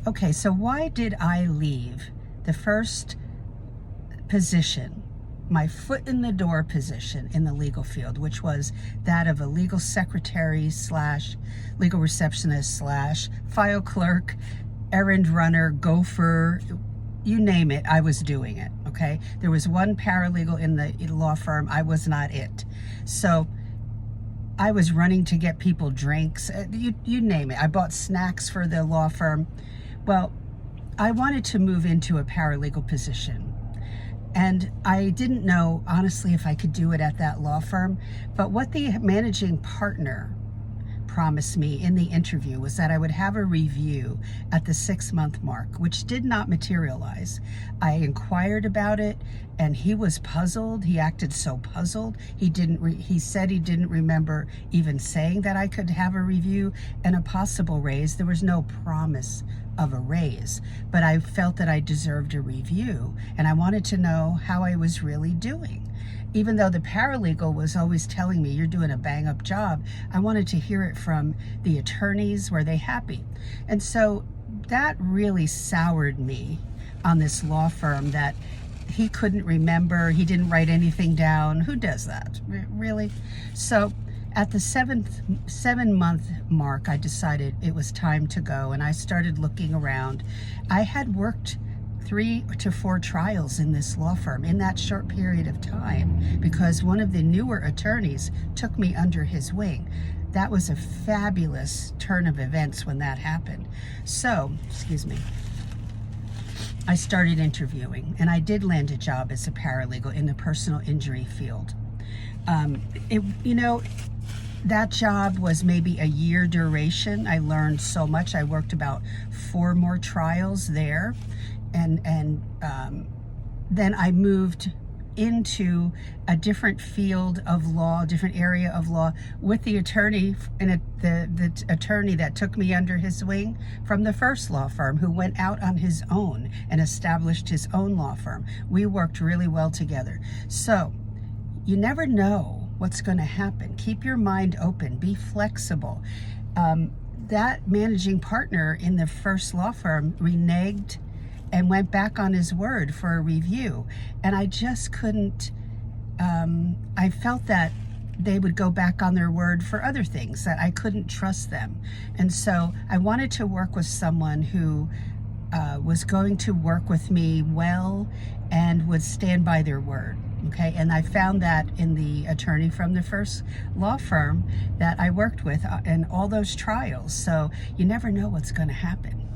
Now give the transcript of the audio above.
Okay, so why did I leave the first position, my foot in the door position in the legal field, which was that of a legal secretary slash legal receptionist slash file clerk, errand runner, gopher, you name it, I was doing it, okay? There was one paralegal in the law firm, I was not it. So I was running to get people drinks, you name it. I bought snacks for the law firm. Well, I wanted to move into a paralegal position. And I didn't know, honestly, if I could do it at that law firm. But what the managing partner promised me in the interview was that I would have a review at the 6-month mark, which did not materialize. I inquired about it, and he was puzzled. He acted so puzzled. He said he didn't remember even saying that I could have a review and a possible raise. There was no promise of a raise, but I felt that I deserved a review, and I wanted to know how I was really doing. Even though the paralegal was always telling me, you're doing a bang-up job, I wanted to hear it from the attorneys. Were they happy? And so that really soured me on this law firm, that he couldn't remember, he didn't write anything down. Who does that? Really? So at the 7-month mark, I decided it was time to go, and I started looking around. I had worked 3 to 4 trials in this law firm in that short period of time, because one of the newer attorneys took me under his wing. That was a fabulous turn of events when that happened. So, excuse me, I started interviewing, and I did land a job as a paralegal in the personal injury field. That job was maybe a year duration. I learned so much. I worked about 4 more trials there. And then I moved into a different field of law, different area of law, with the attorney, and the attorney that took me under his wing from the first law firm, who went out on his own and established his own law firm. We worked really well together. So you never know what's going to happen. Keep your mind open. Be flexible. That managing partner in the first law firm reneged and went back on his word for a review. And I just couldn't, I felt that they would go back on their word for other things, that I couldn't trust them. And so I wanted to work with someone who was going to work with me well and would stand by their word. Okay, and I found that in the attorney from the first law firm that I worked with in all those trials. So you never know what's going to happen.